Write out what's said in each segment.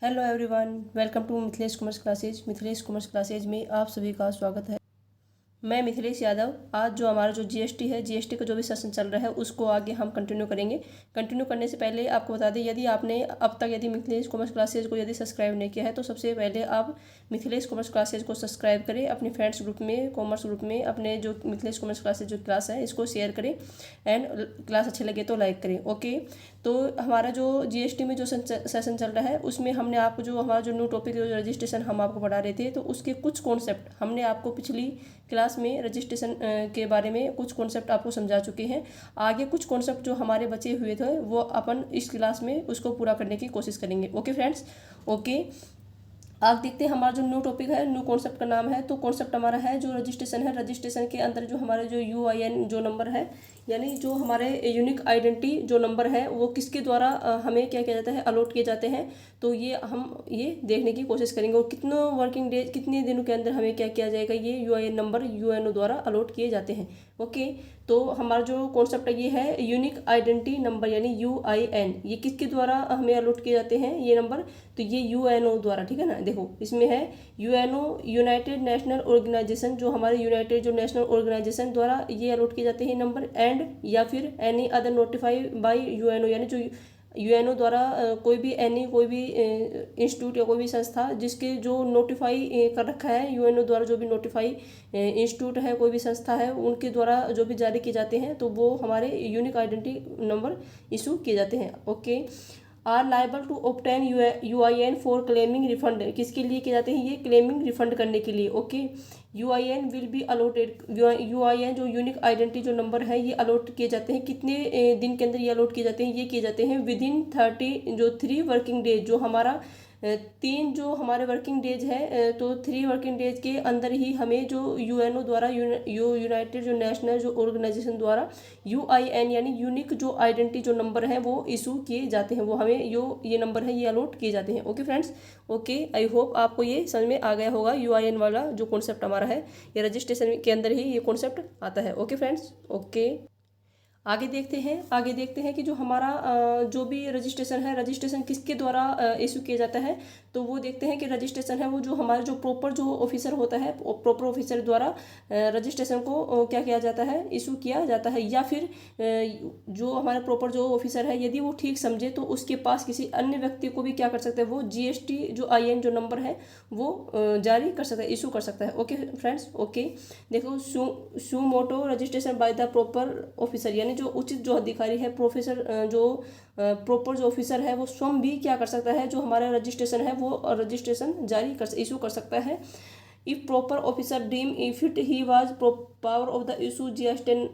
Hello everyone, welcome to Mithilesh commerce classes. Mithilesh commerce classes में आप सभी का स्वागत है। मैं मिथिलेश यादव। आज जो हमारा जो जीएसटी है, जीएसटी का जो भी सेशन चल रहा है उसको आगे हम कंटिन्यू करेंगे। कंटिन्यू करने से पहले आपको बता दें, यदि आपने अब तक यदि मिथिलेश कॉमर्स क्लासेज को यदि सब्सक्राइब नहीं किया है तो सबसे पहले आप मिथिलेश कॉमर्स क्लासेज को सब्सक्राइब करें। अपने फ्रेंड्स ग्रुप में, कॉमर्स ग्रुप में अपने जो मिथिलेश कॉमर्स क्लासेज जो क्लास है इसको शेयर करें एंड क्लास अच्छी लगे तो लाइक करें। ओके, तो हमारा जो जीएसटी में जो सेशन चल रहा है उसमें हमने आपको जो हमारा जो न्यू टॉपिक जो रजिस्ट्रेशन हम आपको पढ़ा रहे थे, तो उसके कुछ कॉन्सेप्ट हमने आपको पिछली क्लास में रजिस्ट्रेशन के बारे में कुछ कॉन्सेप्ट आपको समझा चुके हैं। आगे कुछ कॉन्सेप्ट जो हमारे बचे हुए थे वो अपन इस क्लास में उसको पूरा करने की कोशिश करेंगे। Okay friends, okay. आप देखते हैं हमारा जो न्यू टॉपिक है, न्यू कॉन्सेप्ट का नाम है। तो कॉन्सेप्ट हमारा है जो रजिस्ट्रेशन है। रजिस्ट्रेशन के अंदर जो हमारे जो यूआईएन जो नंबर है, यानी जो हमारे यूनिक आइडेंटिटी जो नंबर है वो किसके द्वारा हमें क्या किया जाता है, अलॉट किए जाते हैं। तो ये हम ये देखने की कोशिश करेंगे और कितने वर्किंग डेज, कितने दिनों के अंदर हमें क्या किया जाएगा, ये यूआईएन नंबर यूएनओ द्वारा अलॉट किए जाते हैं। ओके, तो हमारा जो कॉन्सेप्ट है ये है यूनिक आइडेंटिटी नंबर यानी यूआईएन। ये किसके द्वारा हमें अलॉट किए जाते हैं ये नंबर, तो ये यूएनओ द्वारा। ठीक है ना, देखो इसमें है यूएनओ, यूनाइटेड नेशनल ऑर्गेनाइजेशन, जो हमारे यूनाइटेड जो नेशनल ऑर्गेनाइजेशन द्वारा ये अलॉट किए जाते हैं नंबर, एंड या फिर any other notify by UNO, यानी जो यूएनओ द्वारा कोई भी इंस्टीट्यूट या कोई भी संस्था जिसके जो नोटिफाई कर रखा है यूएनओ द्वारा, जो भी नोटिफाई इंस्टीट्यूट है, कोई भी संस्था है, उनके द्वारा जो भी जारी किए जाते हैं तो वो हमारे यूनिक आइडेंटिटी नंबर इशू किए जाते हैं। Okay, are liable to obtain UIN for claiming refund. किसके लिए किए जाते हैं ये, क्लेमिंग रिफंड करने के लिए। Okay, UIN will be allotted, UIN जो यूनिक आइडेंटिटी जो नंबर है ये अलॉट किए जाते हैं कितने दिन के अंदर ये अलॉट किए जाते हैं, ये किए जाते हैं विद इन 30 जो 3 वर्किंग डेज, जो हमारा तीन जो हमारे वर्किंग डेज है, तो 3 वर्किंग डेज के अंदर ही हमें जो यूएनओ द्वारा यूनाइटेड जो नेशनल जो ऑर्गेनाइजेशन द्वारा यूआईएन यानी यूनिक जो आइडेंटिटी जो नंबर है वो इशू किए जाते हैं, वो हमें ये नंबर है ये अलॉट किए जाते हैं। Okay friends, okay, I hope आपको ये समझ में आ गया होगा। यूआईएन वाला जो कॉन्सेप्ट हमारा है ये रजिस्ट्रेशन के अंदर ही ये कॉन्सेप्ट आता है। Okay friends, okay. आगे देखते हैं कि जो हमारा जो भी रजिस्ट्रेशन है, रजिस्ट्रेशन किसके द्वारा इशू किया जाता है। तो वो देखते हैं कि रजिस्ट्रेशन है वो जो हमारा जो प्रॉपर जो ऑफिसर होता है, प्रॉपर ऑफिसर द्वारा रजिस्ट्रेशन को क्या किया जाता है, इशू किया जाता है। या फिर जो हमारा प्रॉपर जो ऑफिसर है यदि वो ठीक समझे तो उसके पास किसी अन्य व्यक्ति को भी क्या कर सकते हैं, वो जीएसटी जो आईएन जो नंबर है वो जारी कर सकता है, इशू कर सकता है। Okay friends, okay. देखो suo motu registration by the proper officer, यानी जो उचित जो अधिकारी है, प्रोफेसर जो प्रॉपर जो ऑफिसर है वो स्वयं भी क्या कर सकता है, जो हमारा रजिस्ट्रेशन है वो रजिस्ट्रेशन जारी कर इशू कर सकता है। If proper officer deem if it he was power of the issue GISTIN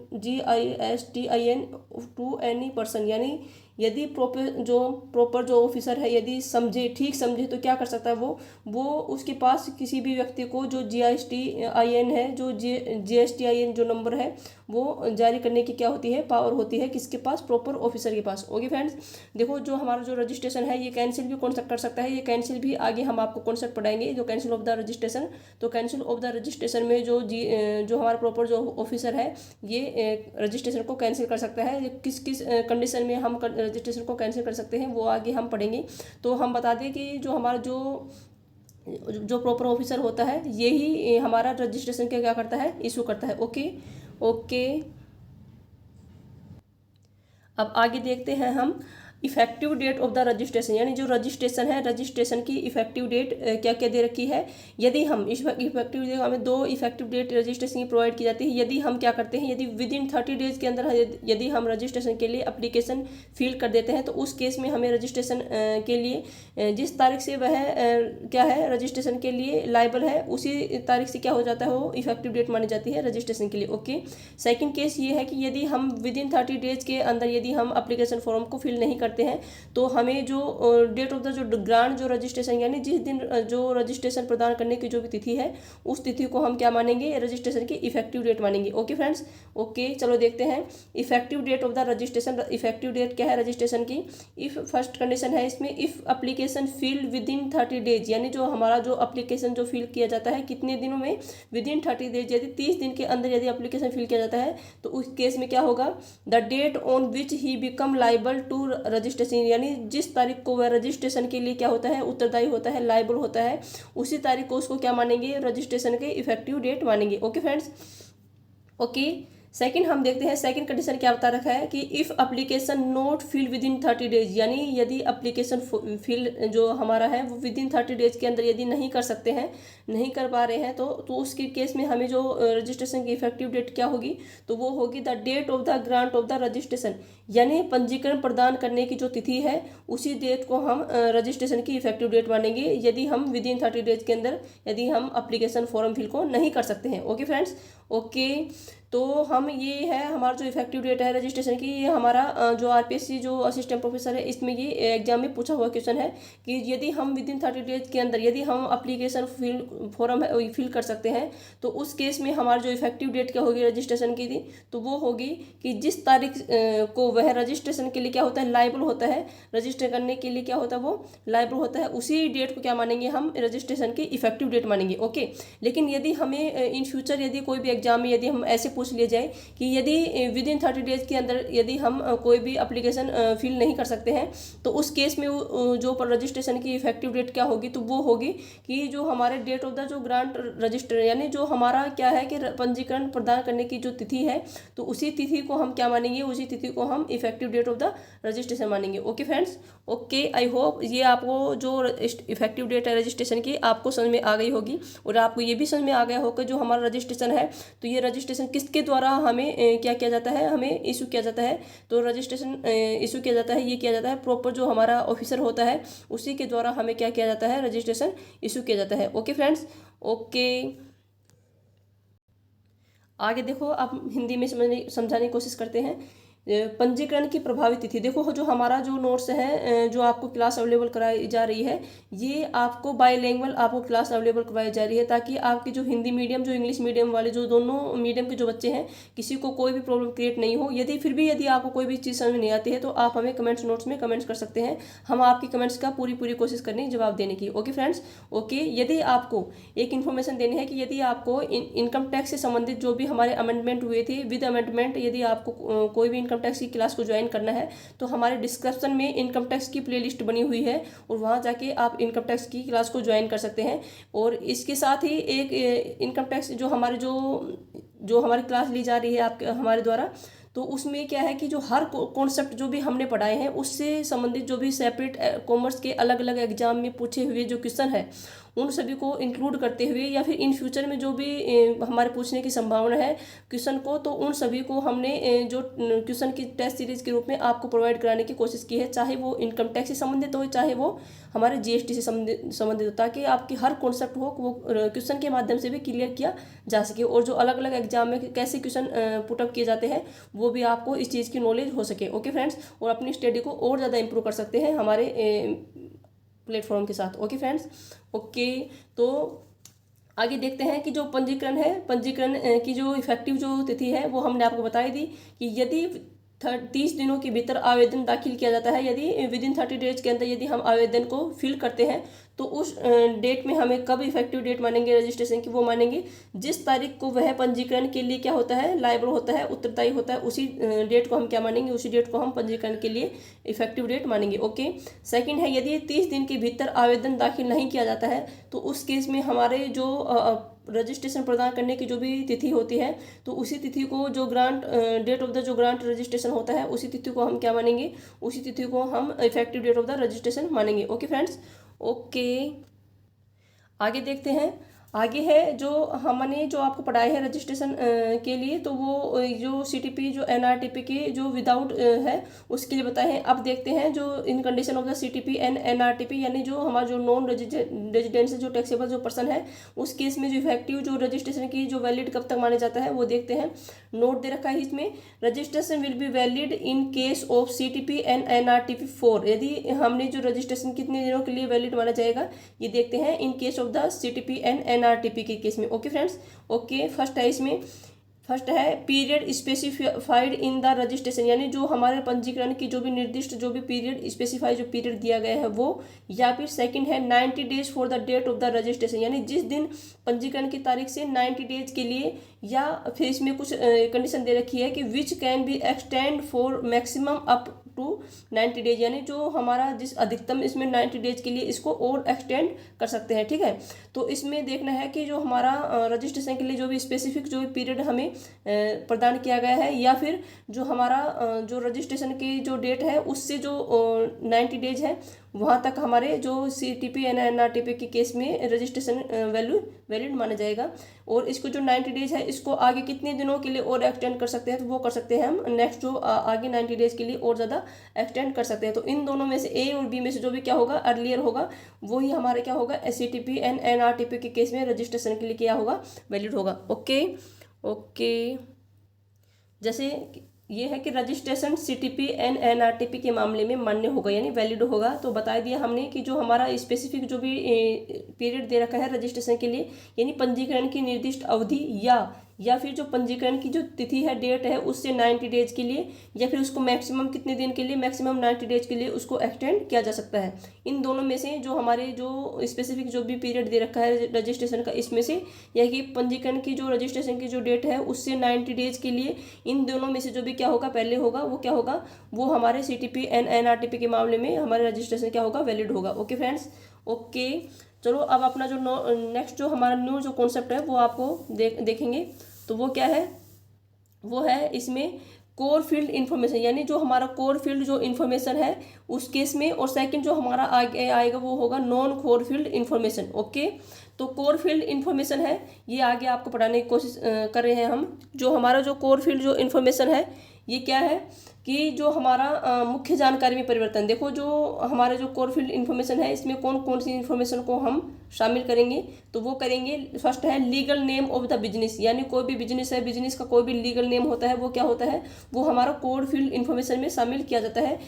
to any person, यानी यदि प्रॉपर जो ऑफिसर है यदि समझे, ठीक समझे तो क्या कर सकता है, वो उसके पास किसी भी व्यक्ति को जो GSTIN है, जो GSTIN जो नंबर है वो जारी करने की क्या होती है, पावर होती है किसके पास, प्रॉपर ऑफिसर के पास। ओके फ्रेंड्स, देखो जो हमारा जो रजिस्ट्रेशन है ये कैंसिल भी कौन कर सकता है, ये कैंसिल भी आगे हम आपको कॉन्सेप्ट पढ़ाएंगे, जो कैंसिल ऑफ द रजिस्ट्रेशन। तो कैंसिल ऑफ द रजिस्ट्रेशन में जो हमारा प्रॉपर जो ऑफिसर है ये रजिस्ट्रेशन को कैंसिल कर सकता है। किस किस कंडीशन में हम रजिस्ट्रेशन को कैंसिल कर सकते हैं वो आगे हम पढ़ेंगे। तो हम बता दें कि जो हमारा जो प्रॉपर ऑफिसर होता है यही हमारा रजिस्ट्रेशन के क्या करता है, इशू करता है। Okay, okay. अब आगे देखते हैं हम effective date of the registration, यानी जो रजिस्ट्रेशन है, रजिस्ट्रेशन की इफेक्टिव डेट क्या क्या दे रखी है। यदि हम इफेक्टिव डेट, हमें 2 इफेक्टिव डेट रजिस्ट्रेशन की प्रोवाइड की जाती है। यदि हम क्या करते हैं, यदि विद इन 30 डेज के अंदर यदि हम रजिस्ट्रेशन के लिए एप्लीकेशन फिल कर देते हैं तो उस केस में हमें रजिस्ट्रेशन के लिए जिस तारीख से वह क्या है रजिस्ट्रेशन के लिए लाइबल है उसी तारीख से क्या हो जाता है, वो इफेक्टिव डेट मानी जाती है रजिस्ट्रेशन के लिए। ओके, सेकेंड केस ये है कि यदि हम विद इन 30 डेज के अंदर यदि हम एप्लीकेशन फॉर्म को फिल नहीं करते हैं तो हमें जो डेट ऑफ द जो ग्रांट जो रजिस्ट्रेशन, यानी जिस दिन जो रजिस्ट्रेशन प्रदान करने की जो भी तिथि है उस तिथि को हम क्या मानेंगे, रजिस्ट्रेशन की इफेक्टिव डेट मानेंगे। ओके फ्रेंड्स, ओके, चलो देखते हैं effective date of the registration. Effective date क्या है रजिस्ट्रेशन की, इफ फर्स्ट कंडीशन है इसमें, if application filled within 30 days, यानी जो हमारा जो एप्लीकेशन जो फिल किया जाता है कितने दिनों में, विद इन 30 डेज, यदि 30 दिन के अंदर यदि एप्लीकेशन फिल किया जाता है तो उस केस में क्या होगा, the date on which he become liable to registration, यानी जिस तारीख को वह रजिस्ट्रेशन के लिए क्या होता है, उत्तरदायी होता है, लायबल होता है, उसी तारीख को उसको क्या मानेंगे, रजिस्ट्रेशन के इफेक्टिव डेट मानेंगे। Okay friends, okay. सेकंड हम देखते हैं, सेकंड कंडीशन क्या बता रखा है कि if application not fill within 30 days, यानी यदि एप्लीकेशन फिल जो हमारा है वो विद इन 30 डेज के अंदर यदि नहीं कर सकते हैं, नहीं कर पा रहे हैं, तो उसके केस में हमें जो रजिस्ट्रेशन की इफेक्टिव डेट क्या होगी, तो वो होगी the date of the grant of the registration, यानी पंजीकरण प्रदान करने की जो तिथि है उसी डेट को हम रजिस्ट्रेशन की इफेक्टिव डेट मानेंगे, यदि हम विद इन 30 डेज के अंदर यदि हम एप्लीकेशन फॉर्म फिल को नहीं कर सकते हैं। Okay friends, okay. तो हम ये है हमारा जो इफेक्टिव डेट है रजिस्ट्रेशन की, ये हमारा जो आरपीएससी जो असिस्टेंट प्रोफेसर है इसमें ये एग्जाम में पूछा हुआ क्वेश्चन है कि यदि हम विद इन 30 डेज के अंदर यदि हम एप्लीकेशन फॉर्म फिल कर सकते हैं, तो उस केस में हमारा जो इफेक्टिव डेट क्या होगी रजिस्ट्रेशन की थी, तो वो होगी कि जिस तारीख को वह रजिस्ट्रेशन के लिए क्या होता है, लायबल होता है, रजिस्टर करने के लिए क्या होता है, वो लायबल होता है, उसी डेट को क्या मानेंगे हम, रजिस्ट्रेशन की इफेक्टिव डेट मानेंगे। ओके। लेकिन यदि हमें इन फ्यूचर यदि कोई भी एग्जाम में यदि हम ऐसे पूछ लिया जाए कि यदि विद इन 30 डेज के अंदर यदि हम कोई भी एप्लीकेशन फिल नहीं कर सकते हैं, तो उस केस में जो पर रजिस्ट्रेशन की इफेक्टिव डेट क्या होगी, तो वो होगी कि जो हमारे डेट ऑफ द जो ग्रांट रजिस्टर, यानी जो हमारा क्या है कि पंजीकरण प्रदान करने की जो तिथि है, तो उसी तिथि को हम क्या मानेंगे, उसी तिथि को हम effective date of the registration मानेंगे। Okay friends, okay. I hope ये आपको जो इफेक्टिव डेट है रजिस्ट्रेशन की आपको समझ में आ गई होगी, और आपको ये भी समझ में आ गया होगा जो हमारा रजिस्ट्रेशन है, तो ये रजिस्ट्रेशन किसके द्वारा हमें क्या किया जाता है, हमें इशू किया जाता है, तो रजिस्ट्रेशन इशू किया जाता है, ये किया जाता है प्रॉपर जो हमारा ऑफिसर होता है उसी के द्वारा हमें क्या किया जाता है, रजिस्ट्रेशन इशू किया जाता है। Okay friends, okay. आगे देखो, आप हिंदी में समझाने की कोशिश करते हैं। पंजीकरण की प्रभावी तिथि, देखो जो हमारा जो नोट्स है जो आपको क्लास अवेलेबल कराई जा रही है, ये आपको बाईलैंग्वेज आपको क्लास अवेलेबल करवाई जा रही है, ताकि आपकी जो हिंदी मीडियम जो इंग्लिश मीडियम वाले जो दोनों मीडियम के जो बच्चे हैं किसी को कोई भी प्रॉब्लम क्रिएट नहीं हो। यदि फिर भी यदि आपको कोई भी चीज़ समझ में नहीं आती है तो आप हमें कमेंट्स नोट्स में कमेंट्स कर सकते हैं, हम आपकी कमेंट्स का पूरी कोशिश करनी जवाब देने की। Okay friends, okay. यदि आपको एक इन्फॉर्मेशन देनी है कि यदि आपको इनकम टैक्स से संबंधित जो भी हमारे अमेंडमेंट हुए थे, विद अमेंडमेंट यदि आपको कोई भी इनकम टैक्स की क्लास को ज्वाइन करना है, तो हमारे डिस्क्रिप्शन में इनकम टैक्स की प्लेलिस्ट बनी हुई है, और वहाँ जाके आप इनकम टैक्स की क्लास को ज्वाइन कर सकते हैं। और इसके साथ ही एक इनकम टैक्स जो हमारे जो हमारी क्लास ली जा रही है आपके हमारे द्वारा, तो उसमें क्या है कि जो हर कॉन्सेप्ट जो भी हमने पढ़ाए हैं उससे संबंधित जो भी सेपरेट कॉमर्स के अलग अलग एग्जाम में पूछे हुए जो क्वेश्चन है उन सभी को इंक्लूड करते हुए, या फिर इन फ्यूचर में जो भी हमारे पूछने की संभावना है क्वेश्चन को, तो उन सभी को हमने जो क्वेश्चन की टेस्ट सीरीज के रूप में आपको प्रोवाइड कराने की कोशिश की है, चाहे वो इनकम टैक्स से संबंधित हो, चाहे वो हमारे जीएसटी से संबंधित हो, ताकि आपकी हर कॉन्सेप्ट हो वो क्वेश्चन के माध्यम से भी क्लियर किया जा सके, और जो अलग अलग एग्जाम में कैसे क्वेश्चन पुटअप किए जाते हैं वो भी आपको इस चीज़ की नॉलेज हो सके। ओके फ्रेंड्स, और अपनी स्टडी को और ज़्यादा इंप्रूव कर सकते हैं हमारे प्लेटफॉर्म के साथ। Okay friends, okay. तो आगे देखते हैं कि जो पंजीकरण है, पंजीकरण की जो इफेक्टिव जो तिथि है वो हमने आपको बताई दी कि यदि 30 दिनों के भीतर आवेदन दाखिल किया जाता है, यदि विद इन 30 डेज के अंदर यदि हम आवेदन को फिल करते हैं, तो उस डेट में हमें कब इफेक्टिव डेट मानेंगे रजिस्ट्रेशन की, वो मानेंगे जिस तारीख को वह पंजीकरण के लिए क्या होता है, लायबल होता है, उत्तरदायी होता है, उसी डेट को हम क्या मानेंगे, उसी डेट को हम पंजीकरण के लिए इफेक्टिव डेट मानेंगे। ओके। सेकंड है, यदि 30 दिन के भीतर आवेदन दाखिल नहीं किया जाता है, तो उस केस में हमारे जो रजिस्ट्रेशन प्रदान करने की जो भी तिथि होती है, तो उसी तिथि को जो ग्रांट डेट ऑफ द जो ग्रांट रजिस्ट्रेशन होता है उसी तिथि को हम क्या मानेंगे, उसी तिथि को हम effective date of the registration मानेंगे। Okay friends, okay. आगे देखते हैं, आगे है जो हमने जो आपको पढ़ाए हैं रजिस्ट्रेशन के लिए, तो वो जो सीटीपी जो एनआरटीपी की जो विदाउट है उसके लिए बताए हैं। अब देखते हैं जो in condition of the CTP and NRTP, यानी जो हमारा जो नॉन रेजिडेंट जो टैक्सेबल जो पर्सन है उस केस में जो इफेक्टिव जो रजिस्ट्रेशन की जो वैलिड कब तक माना जाता है वो देखते हैं। नोट दे रखा है इसमें, registration will be valid in case of CTP and NRTP 4, यदि हमने जो रजिस्ट्रेशन कितने दिनों के लिए वैलिड माना जाएगा ये देखते हैं in case of the CTP and NRTP के केस में। Okay friends, okay. फर्स्ट है इसमें, फर्स्ट है period specified in the registration, यानी जो हमारे पंजीकरण की जो भी निर्दिष्ट जो भी पीरियड स्पेसिफाई जो पीरियड दिया गया है वो, या फिर सेकंड है 90 days for the date of the registration, यानी जिस दिन पंजीकरण की तारीख से 90 डेज के लिए, या फिर इसमें कुछ कंडीशन दे रखी है कि which can be extend for maximum up to 90 days, यानी जो हमारा जिस अधिकतम इसमें 90 डेज के लिए इसको और एक्सटेंड कर सकते हैं। ठीक है, तो इसमें देखना है कि जो हमारा रजिस्ट्रेशन के लिए जो भी स्पेसिफिक जो भी पीरियड हमें प्रदान किया गया है, या फिर जो हमारा जो रजिस्ट्रेशन की जो डेट है उससे जो 90 डेज है वहाँ तक हमारे जो CTP एंड NRTP के केस में रजिस्ट्रेशन वैलिड माना जाएगा। और इसको जो 90 डेज है इसको आगे कितने दिनों के लिए और एक्सटेंड कर सकते हैं, तो वो कर सकते हैं हम नेक्स्ट जो आगे 90 डेज के लिए और ज़्यादा एक्सटेंड कर सकते हैं। तो इन दोनों में से A और B में से जो भी क्या होगा अर्लियर होगा वही हमारे क्या होगा CTP एंड NRTP के केस में रजिस्ट्रेशन के लिए क्या होगा, वैलिड होगा। ओके ओके, जैसे ये है कि रजिस्ट्रेशन CTP एंड NRTP के मामले में मान्य होगा यानी वैलिड होगा। तो बता दिया हमने कि जो हमारा स्पेसिफिक जो भी पीरियड दे रखा है रजिस्ट्रेशन के लिए, यानी पंजीकरण की निर्दिष्ट अवधि या फिर जो पंजीकरण की जो तिथि है, डेट है, उससे 90 डेज के लिए, या फिर उसको मैक्सिमम कितने दिन के लिए, मैक्सिमम 90 डेज के लिए उसको एक्सटेंड किया जा सकता है। इन दोनों में से जो हमारे जो स्पेसिफिक जो भी पीरियड दे रखा है रजिस्ट्रेशन का, इसमें से यह कि पंजीकरण की जो रजिस्ट्रेशन की जो डेट है उससे 90 डेज के लिए, इन दोनों में से जो भी क्या होगा पहले होगा वो क्या होगा, वो हमारे CTP एंड NRTP के मामले में हमारे रजिस्ट्रेशन क्या होगा, वैलिड होगा। ओके फ्रेंड्स, ओके चलो अब अपना जो नेक्स्ट जो हमारा न्यू जो कॉन्सेप्ट है वो आपको देखेंगे। तो वो क्या है, वो है इसमें कोर फील्ड इन्फॉर्मेशन, यानी जो हमारा कोर फील्ड जो इन्फॉर्मेशन है उस केस में, और सेकंड जो हमारा आगे आएगा वो होगा non core field information. Okay, तो कोर फील्ड इन्फॉर्मेशन है ये आगे आपको पढ़ाने की कोशिश कर रहे हैं हम। जो हमारा जो कोर फील्ड जो इन्फॉर्मेशन है ये क्या है कि जो हमारा मुख्य जानकारी में परिवर्तन, देखो जो हमारे जो कोर फील्ड इन्फॉर्मेशन है इसमें कौन कौन सी इन्फॉर्मेशन को हम शामिल करेंगे, तो वो करेंगे फर्स्ट है legal name of the business, यानी कोई भी बिजनेस है, बिजनेस का कोई भी लीगल नेम होता है वो क्या होता है, वो हमारा कोर फील्ड इन्फॉर्मेशन में शामिल किया जाता है।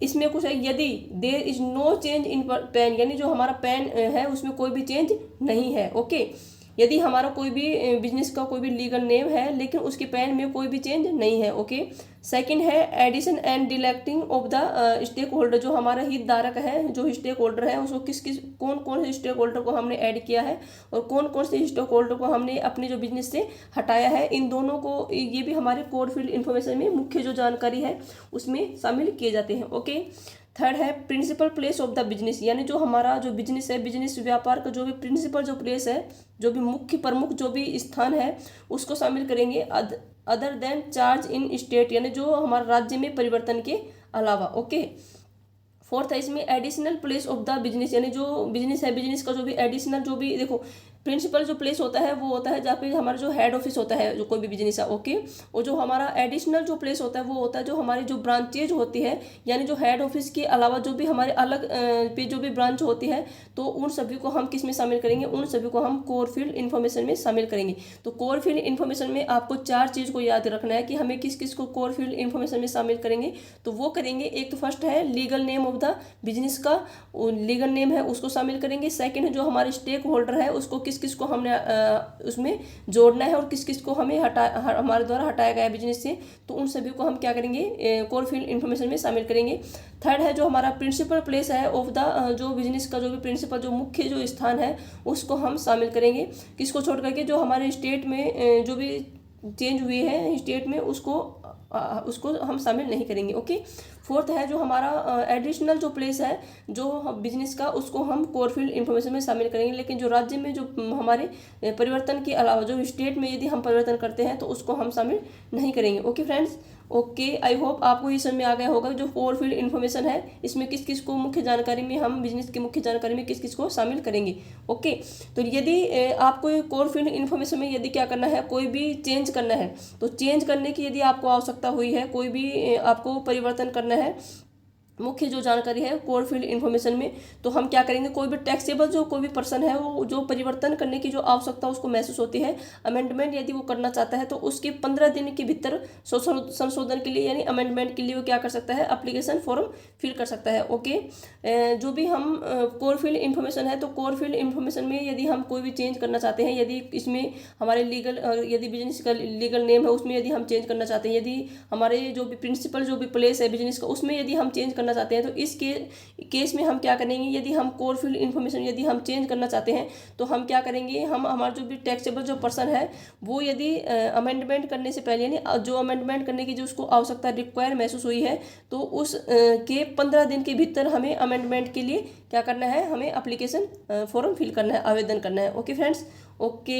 इसमें कुछ है, यदि there is no change in PAN, यानी जो हमारा पैन है उसमें कोई भी चेंज नहीं है। ओके, यदि हमारा कोई भी बिजनेस का कोई भी लीगल नेम है लेकिन उसके पैन में कोई भी चेंज नहीं है। ओके, सेकंड है addition and deleting of the stakeholder, जो हमारा हितधारक है, जो स्टेक होल्डर है उसको कौन कौन से स्टेक होल्डर को हमने ऐड किया है और कौन कौन से स्टेक होल्डर को हमने अपने जो बिजनेस से हटाया है, इन दोनों को ये भी हमारे कोर फील्ड इन्फॉर्मेशन में मुख्य जो जानकारी है उसमें शामिल किए जाते हैं। ओके, थर्ड है principal place of the business, यानी जो हमारा जो बिजनेस है, बिजनेस व्यापार का जो भी प्रिंसिपल जो प्लेस है, जो भी मुख्य प्रमुख जो भी स्थान है उसको शामिल करेंगे other than charge in state, यानी जो हमारे राज्य में परिवर्तन के अलावा। ओके, फोर्थ है इसमें additional place of the business, यानी जो बिजनेस है, बिजनेस का जो भी एडिशनल जो भी, देखो प्रिंसिपल जो प्लेस होता है वो होता है जहाँ पे हमारा जो हेड ऑफिस होता है जो कोई भी बिजनेस है। ओके, और जो हमारा एडिशनल जो प्लेस होता है वो होता है जो हमारी जो ब्रांचेज होती है, यानी जो हेड ऑफिस के अलावा जो भी हमारे अलग पे जो भी ब्रांच होती है, तो उन सभी को हम किस में शामिल करेंगे, उन सभी को हम कोर फील्ड इन्फॉर्मेशन में शामिल करेंगे। तो कोर फील्ड इन्फॉर्मेशन में आपको 4 चीज़ को याद रखना है कि हमें किस किस को कोर फील्ड इन्फॉर्मेशन में शामिल करेंगे। तो वो करेंगे, एक तो फर्स्ट है legal name of the business का लीगल नेम है उसको शामिल करेंगे। सेकेंड है जो हमारे स्टेक होल्डर है उसको किस किस को हमने उसमें जोड़ना है और किस किस को हमें हमारे द्वारा हटाया गया बिजनेस से, तो उन सभी को हम क्या करेंगे, कोर फील्ड इन्फॉर्मेशन में शामिल करेंगे। थर्ड है जो हमारा प्रिंसिपल प्लेस है ऑफ द जो बिजनेस का जो भी प्रिंसिपल जो मुख्य जो स्थान है उसको हम शामिल करेंगे। किसको छोड़ करके, जो हमारे स्टेट में जो भी चेंज हुए हैं स्टेट में उसको हम शामिल नहीं करेंगे। ओके, फोर्थ है जो हमारा एडिशनल जो प्लेस है जो बिजनेस का उसको हम कोर फील्ड इन्फॉर्मेशन में शामिल करेंगे, लेकिन जो राज्य में जो हमारे परिवर्तन के अलावा जो स्टेट में यदि हम परिवर्तन करते हैं तो उसको हम शामिल नहीं करेंगे। Okay friends, okay, I hope आपको ये समझ में आ गया होगा जो कोर फील्ड इन्फॉर्मेशन है इसमें किस किस को मुख्य जानकारी में हम बिजनेस की मुख्य जानकारी में किस किस को शामिल करेंगे। ओके, तो यदि आपको कोर फील्ड इन्फॉर्मेशन में यदि क्या करना है, कोई भी चेंज करना है, तो चेंज करने की यदि आपको आवश्यकता हुई है, कोई भी आपको परिवर्तन करना है मुख्य जो जानकारी है कोर फील्ड इन्फॉर्मेशन में, तो हम क्या करेंगे, कोई भी टैक्सेबल जो कोई भी पर्सन है वो जो परिवर्तन करने की जो आवश्यकता उसको महसूस होती है, अमेंडमेंट यदि वो करना चाहता है तो उसके 15 दिन के भीतर संशोधन के लिए यानी अमेंडमेंट के लिए वो क्या कर सकता है, एप्लीकेशन फॉर्म फिल कर सकता है। ओके, जो भी हम कोर फील्ड इन्फॉर्मेशन है, तो कोर फील्ड इन्फॉर्मेशन में यदि हम कोई भी चेंज करना चाहते हैं, यदि इसमें हमारे लीगल यदि बिजनेस का लीगल नेम है उसमें यदि हम चेंज करना चाहते हैं, यदि हमारे जो भी प्रिंसिपल जो भी प्लेस है बिजनेस का उसमें यदि हम चेंज करना करना चाहते हैं तो इस केस में हम क्या करेंगे, यदि हम कोर फील्ड इन्फॉर्मेशन यदि हम चेंज करना चाहते हैं तो हम क्या करेंगे, हम हमारा जो भी टैक्सेबल जो पर्सन है वो यदि अमेंडमेंट करने से पहले यानी जो अमेंडमेंट करने की जो उसको आवश्यकता रिक्वायर महसूस हुई है तो उस के 15 दिन के भीतर हमें अमेंडमेंट के लिए क्या करना है, हमें एप्लीकेशन फॉर्म फिल करना है, आवेदन करना है। Okay friends, okay.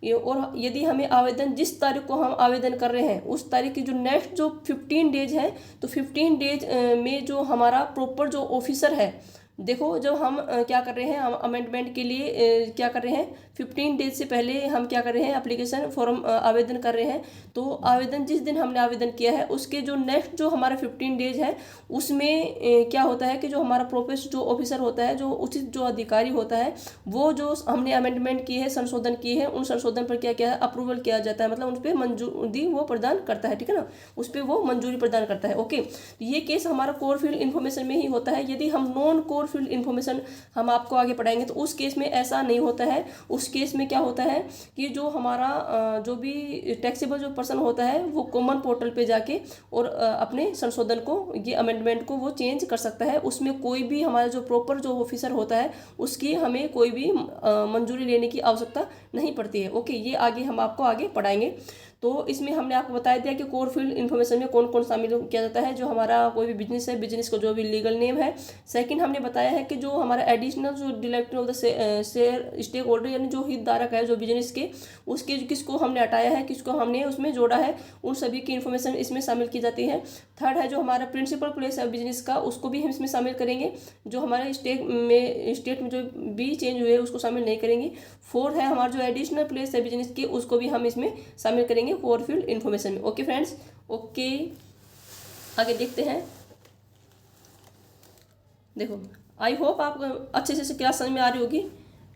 ये और यदि हमें आवेदन जिस तारीख को हम आवेदन कर रहे हैं उस तारीख की जो नेक्स्ट जो 15 डेज है तो 15 डेज में जो हमारा प्रॉपर जो ऑफिसर है, देखो जब हम क्या कर रहे हैं, हम अमेंडमेंट के लिए क्या कर रहे हैं, 15 डेज से पहले हम क्या कर रहे हैं, एप्लीकेशन फॉर्म आवेदन कर रहे हैं। तो आवेदन जिस दिन हमने आवेदन किया है उसके जो नेक्स्ट जो हमारा 15 डेज है उसमें क्या होता है कि जो हमारा प्रोफेसर जो ऑफिसर होता है, जो उचित जो अधिकारी होता है, वो जो हमने अमेंडमेंट की है, संशोधन किए हैं, उन संशोधन पर क्या क्या है, अप्रूवल किया जाता है, मतलब उन पर मंजूरी वो प्रदान करता है, ठीक है ना, उस पर वो मंजूरी प्रदान करता है। ओके, तो ये केस हमारा कोर फील्ड इन्फॉर्मेशन में ही होता है। यदि हम नॉन कोर फील्ड इन्फॉर्मेशन हम आपको आगे पढ़ाएंगे तो उस केस में ऐसा नहीं होता है। उस केस में क्या होता है कि जो हमारा जो भी टैक्सेबल जो पर्सन होता है वो कॉमन पोर्टल पे जाके और अपने संशोधन को, ये अमेंडमेंट को वो चेंज कर सकता है। उसमें कोई भी हमारा जो प्रॉपर जो ऑफिसर होता है उसकी हमें कोई भी मंजूरी लेने की आवश्यकता नहीं पड़ती है। ओके, ये आगे हम आपको आगे पढ़ाएंगे। तो इसमें हमने आपको बताया दिया कि कोर फील्ड इन्फॉर्मेशन में कौन कौन शामिल किया जाता है। जो हमारा कोई भी बिजनेस है, बिजनेस को जो भी लीगल नेम है। सेकंड हमने बताया है कि जो हमारा एडिशनल जो director of the share stakeholder यानी जो हितधारक है जो बिजनेस के, उसके किसको हमने हटाया है, किसको हमने उसमें जोड़ा है, उन सभी की इन्फॉर्मेशन इसमें शामिल की जाती है। थर्ड है जो हमारा प्रिंसिपल प्लेस है बिजनेस का, उसको भी हम इसमें शामिल करेंगे। जो हमारे स्टेट में जो भी चेंज हुए उसको शामिल नहीं करेंगे। फोर्थ है हमारा जो एडिशनल प्लेस है बिजनेस की, उसको भी हम इसमें शामिल करेंगे कोर फील्ड इन्फॉर्मेशन में। ओके फ्रेंड्स, ओके, आगे देखते हैं। देखो, आई होप आप अच्छे से क्लास समझ में आ रही होगी,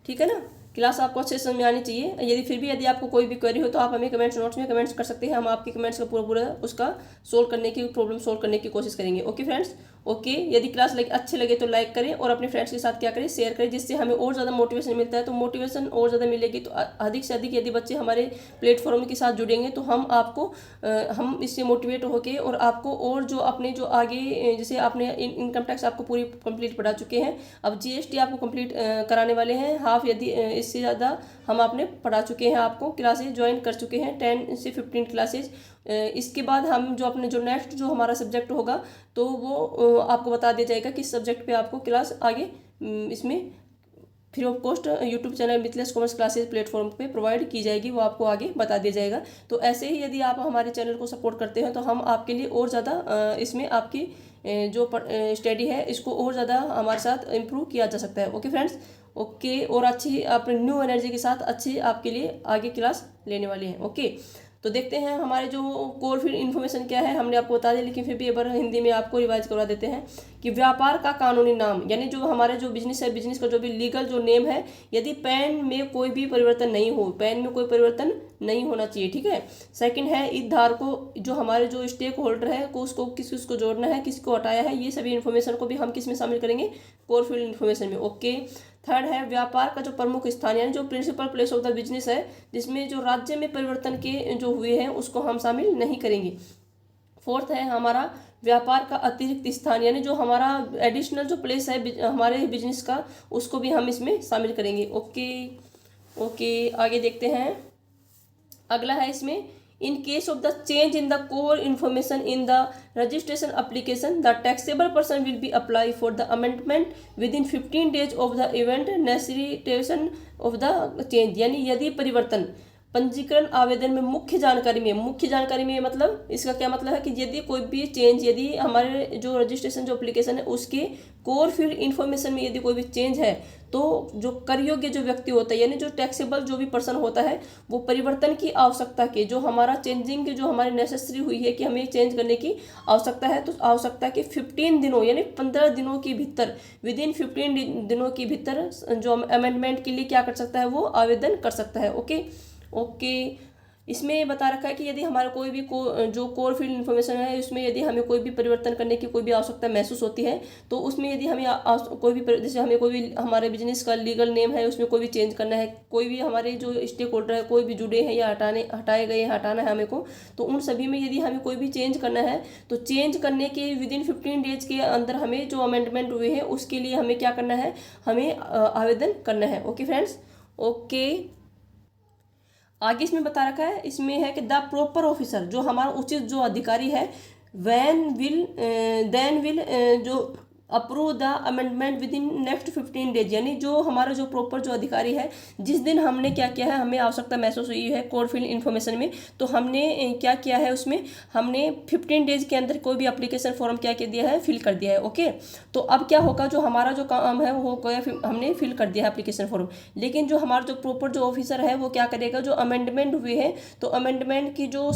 ठीक है ना, क्लास आपको अच्छे से समझ में आनी चाहिए। यदि आपको कोई भी क्वेरी हो तो आप हमें कमेंट्स नोट्स में कमेंट्स कर सकते हैं। हम आपके कमेंट्स का पूरा उसका सोल्व करने की, प्रॉब्लम सोल्व करने की कोशिश करेंगे। Okay friends, okay. यदि क्लास अच्छे लगे तो लाइक करें और अपने फ्रेंड्स के साथ क्या करें, शेयर करें, जिससे हमें और ज़्यादा मोटिवेशन मिलता है। तो मोटिवेशन और ज़्यादा मिलेगी तो अधिक से अधिक यदि बच्चे हमारे प्लेटफॉर्म के साथ जुड़ेंगे तो हम इससे मोटिवेट होकर और आपको और जो अपने जो आगे, जैसे आपने इनकम टैक्स आपको पूरी कंप्लीट पढ़ा चुके हैं, अब जीएसटी आपको कंप्लीट कराने वाले हैं हाफ, यदि इससे ज़्यादा हम आपने पढ़ा चुके हैं, आपको क्लासेज ज्वाइन कर चुके हैं 10 से 15 क्लासेज। इसके बाद हम जो अपने जो नेक्स्ट जो हमारा सब्जेक्ट होगा तो वो आपको बता दिया जाएगा किस सब्जेक्ट पे आपको क्लास आगे इसमें free of cost YouTube channel Mithilesh commerce classes platform पे प्रोवाइड की जाएगी, वो आपको आगे बता दिया जाएगा। तो ऐसे ही यदि आप हमारे चैनल को सपोर्ट करते हैं तो हम आपके लिए और ज़्यादा इसमें आपकी जो स्टडी है इसको और ज़्यादा हमारे साथ इम्प्रूव किया जा सकता है। ओके फ्रेंड्स, ओके, और अच्छी अपने न्यू एनर्जी के साथ अच्छी आपके लिए आगे क्लास लेने वाली हैं। ओके, तो देखते हैं हमारे जो कोर फील्ड इन्फॉर्मेशन क्या है, हमने आपको बता दिया, लेकिन फिर भी एक बार हिंदी में आपको रिवाइज करवा देते हैं कि व्यापार का कानूनी नाम, यानी जो हमारे जो बिजनेस है, बिजनेस का जो भी लीगल जो नेम है, यदि पैन में कोई भी परिवर्तन नहीं हो, पैन में कोई परिवर्तन नहीं होना चाहिए, ठीक है। सेकंड है हितधारक को, जो हमारे जो स्टेक होल्डर है को उसको किसको जोड़ना है, किसको हटाया है, ये सभी इन्फॉर्मेशन को भी हम किस में शामिल करेंगे, कोर फील्ड इन्फॉर्मेशन में। ओके, थर्ड है व्यापार का जो प्रमुख स्थान यानी जो principal place of the business है, जिसमें जो राज्य में परिवर्तन के जो हुए हैं उसको हम शामिल नहीं करेंगे। फोर्थ है हमारा व्यापार का अतिरिक्त स्थान, यानी जो हमारा एडिशनल जो प्लेस है हमारे बिजनेस का, उसको भी हम इसमें शामिल करेंगे। ओके, ओके, आगे देखते हैं। अगला है इसमें, in case of the change in the core information in the registration application, the taxable person will be apply for the amendment within 15 days of the event necessitation of the change। यानी यदि परिवर्तन पंजीकरण आवेदन में मुख्य जानकारी में मतलब इसका क्या मतलब है कि यदि कोई भी चेंज, यदि हमारे जो रजिस्ट्रेशन जो एप्लीकेशन है उसके कोर फील्ड इन्फॉर्मेशन में यदि कोई भी चेंज है तो जो कर योग्य जो व्यक्ति होता है यानी जो टैक्सेबल जो भी पर्सन होता है वो परिवर्तन की आवश्यकता के, जो हमारा चेंजिंग की जो हमारे नेसेसरी हुई है कि हमें चेंज करने की आवश्यकता है, तो आवश्यकता के 15 दिनों यानी 15 दिनों के भीतर, विदिन 15 दिनों के भीतर जो अमेंडमेंट के लिए क्या कर सकता है, वो आवेदन कर सकता है। ओके, ओके, इसमें ये बता रखा है कि यदि हमारा कोई भी जो कोर फील्ड इन्फॉर्मेशन है उसमें यदि हमें कोई भी परिवर्तन करने की कोई भी आवश्यकता महसूस होती है, तो उसमें यदि हमें कोई भी जैसे हमें कोई भी हमारे बिजनेस का लीगल नेम है उसमें कोई भी चेंज करना है, कोई भी हमारे जो स्टेक होल्डर है कोई भी जुड़े हैं या हटाए गए हैं, हटाना है हमें को, तो उन सभी में यदि हमें कोई भी चेंज करना है तो चेंज करने के विदिन 15 डेज के अंदर हमें जो अमेंडमेंट हुए हैं उसके लिए हमें क्या करना है, हमें आवेदन करना है। Okay friends, okay. आगे इसमें बता रखा है, इसमें है कि द प्रॉपर ऑफिसर, जो हमारा उचित जो अधिकारी है, देन विल जो approve the amendment with in next 15 days, यानी जो हमारा जो प्रॉपर जो अधिकारी है, जिस दिन हमने क्या किया है, हमें आवश्यकता महसूस हुई है कोर फील्ड इन्फॉर्मेशन में, तो हमने क्या किया है उसमें हमने 15 डेज के अंदर कोई भी एप्लीकेशन फॉर्म क्या कर दिया है, फिल कर दिया है। ओके, तो अब क्या होगा, जो हमारा जो काम है वो हमने फिल कर दिया है एप्लीकेशन फॉर्म, लेकिन जो हमारा जो प्रॉपर जो ऑफिसर है वो क्या करेगा, जो अमेंडमेंट हुए हैं तो अमेंडमेंट की जो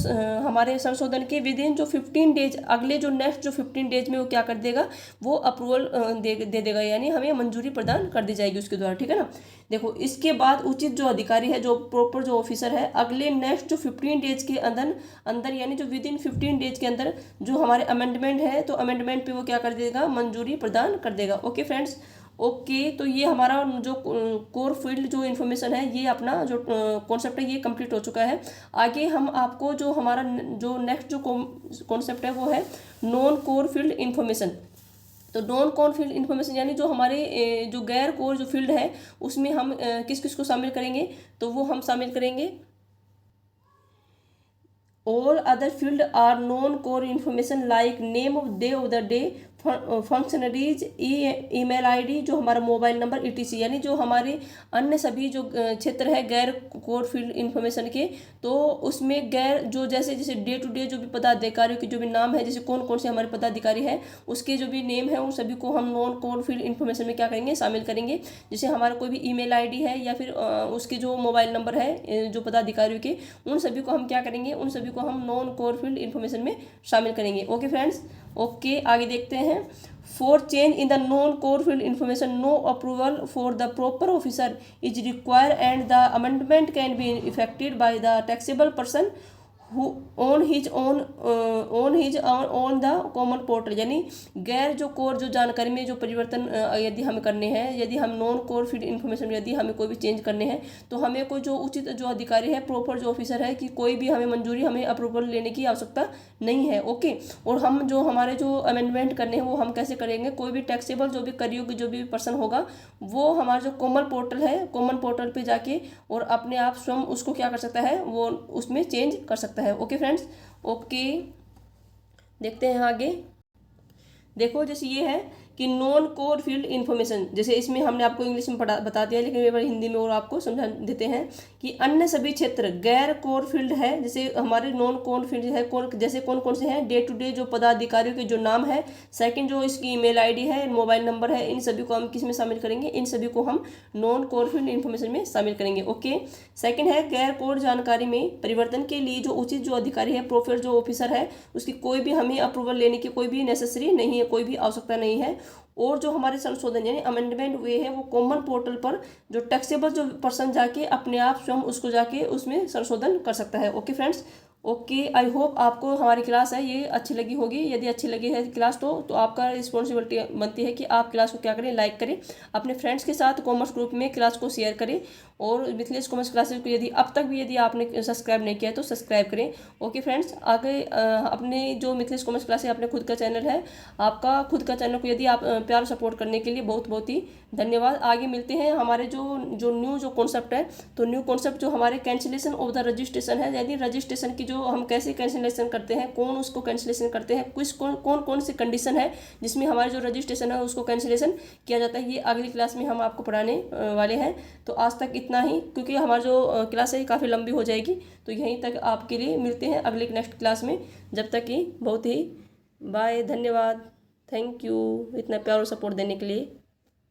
हमारे संशोधन के विद इन जो 15 डेज, अगले जो नेक्स्ट जो 15 डेज में वो क्या कर देगा, वो अप्रूवल दे देगा, यानी हमें मंजूरी प्रदान कर दी जाएगी उसके द्वारा। ठीक है ना। देखो, इसके बाद उचित जो अधिकारी है, जो प्रॉपर जो ऑफिसर है, अगले नेक्स्ट जो 15 डेज के अंदर यानी जो विद इन 15 डेज के अंदर जो हमारे अमेंडमेंट है तो अमेंडमेंट पे वो क्या कर देगा, मंजूरी प्रदान कर देगा। Okay friends, okay. तो ये हमारा जो कोर फील्ड जो इन्फॉर्मेशन है, ये अपना जो कॉन्सेप्ट है ये कंप्लीट हो चुका है। आगे हम आपको जो हमारा जो नेक्स्ट जो कॉन्सेप्ट है वो है नॉन कोर फील्ड इन्फॉर्मेशन। तो नॉन कोर फील्ड इन्फॉर्मेशन यानी जो हमारे जो गैर कोर जो फील्ड है उसमें हम किस किस को शामिल करेंगे, तो वो हम शामिल करेंगे all other field are non core information like name of the day, functionaries, email ID, जो हमारा मोबाइल नंबर, ईटीसी, यानी जो हमारे अन्य सभी जो क्षेत्र है गैर कोर फील्ड इन्फॉर्मेशन के, तो उसमें गैर जो जैसे डे टू डे जो भी पदाधिकारियों के जो भी नाम है, जैसे कौन कौन से हमारे पदाधिकारी हैं उसके जो भी नेम है उन सभी को हम नॉन कोर फील्ड इन्फॉर्मेशन में क्या करेंगे, शामिल करेंगे। जैसे हमारा कोई भी ईमेल आईडी है या फिर उसके जो मोबाइल नंबर है जो पदाधिकारियों के, उन सभी को हम क्या करेंगे, उन सभी को हम नॉन कोर फील्ड इन्फॉर्मेशन में शामिल करेंगे। Okay friends, okay. आगे देखते हैं, for change in the non core field information no approval for the proper officer is require and the amendment can be effected by the taxable person on the common portal, यानी गैर जो core जो जानकारी में जो परिवर्तन यदि हमें करने हैं, यदि हम नॉन कोर फील्ड इन्फॉर्मेशन में यदि हमें कोई भी चेंज करने हैं, तो हमें कोई जो उचित जो अधिकारी है, प्रॉपर जो ऑफिसर है, कि कोई भी हमें मंजूरी, हमें अप्रूवल लेने की आवश्यकता नहीं है। ओके, और हम जो हमारे जो अमेंडमेंट करने हैं वो हम कैसे करेंगे, कोई भी टैक्सेबल जो भी कर योग्य जो भी पर्सन होगा वो हमारा जो कॉमन पोर्टल है, कॉमन पोर्टल पे जाके और अपने आप स्वयं उसको क्या कर सकता है, वो उसमें चेंज कर सकता है। Okay friends, okay. देखते हैं आगे। देखो, जैसे ये है कि नॉन कोर फील्ड इन्फॉर्मेशन, जैसे इसमें हमने आपको इंग्लिश में बता दिया, लेकिन एक बार हिंदी में और आपको समझा देते हैं कि अन्य सभी क्षेत्र गैर कोर फील्ड है, जैसे हमारे नॉन कोर फील्ड है, जैसे कौन कौन से हैं, डे टू डे जो पदाधिकारियों के जो नाम है, सेकंड जो इसकी ईमेल आईडी है, मोबाइल नंबर है, इन सभी को हम किस में शामिल करेंगे, इन सभी को हम नॉन कोर फील्ड इन्फॉर्मेशन में शामिल करेंगे। ओके। सेकंड है, गैर कोर जानकारी में परिवर्तन के लिए जो उचित जो अधिकारी है, प्रॉपर जो ऑफिसर है, उसकी कोई भी हमें अप्रूवल लेने की कोई भी नेसेसरी नहीं है, कोई भी आवश्यकता नहीं है। और जो हमारे संशोधन यानी अमेंडमेंट हुए हैं वो कॉमन पोर्टल पर जो टैक्सेबल जो पर्सन जाके अपने आप स्वयं उसको जाके उसमें संशोधन कर सकता है। Okay friends, okay. I hope आपको हमारी क्लास है ये अच्छी लगी होगी। यदि अच्छी लगी है क्लास तो आपका रिस्पॉन्सिबिलिटी बनती है कि आप क्लास को क्या करें, लाइक करें, अपने फ्रेंड्स के साथ कॉमर्स ग्रुप में क्लास को शेयर करें, और मिथिलेश कॉमर्स क्लासेस को यदि अब तक भी यदि आपने सब्सक्राइब नहीं किया है तो सब्सक्राइब करें। ओके फ्रेंड्स, आगे अपने जो मिथिलेश कॉमर्स क्लासेस अपने खुद का चैनल है, आपका खुद का चैनल को यदि आप प्यार सपोर्ट करने के लिए बहुत बहुत ही धन्यवाद। आगे मिलते हैं हमारे जो न्यू जो कॉन्सेप्ट है, तो न्यू कॉन्सेप्ट जो हमारे कैंसिलेशन ऑफ द रजिस्ट्रेशन है, यानी रजिस्ट्रेशन की जो हम कैसे कैंसिलेशन करते हैं, कौन उसको कैंसिलेशन करते हैं, कौन कौन सी कंडीशन है जिसमें हमारे जो रजिस्ट्रेशन है उसको कैंसिलेशन किया जाता है, ये अगली क्लास में हम आपको पढ़ाने वाले हैं। तो आज तक इतना ही, क्योंकि हमारी जो क्लास है काफ़ी लंबी हो जाएगी, तो यहीं तक आपके लिए मिलते हैं अगले नेक्स्ट क्लास में। जब तक कि बहुत ही बाय, धन्यवाद, थैंक यू इतना प्यार और सपोर्ट देने के लिए।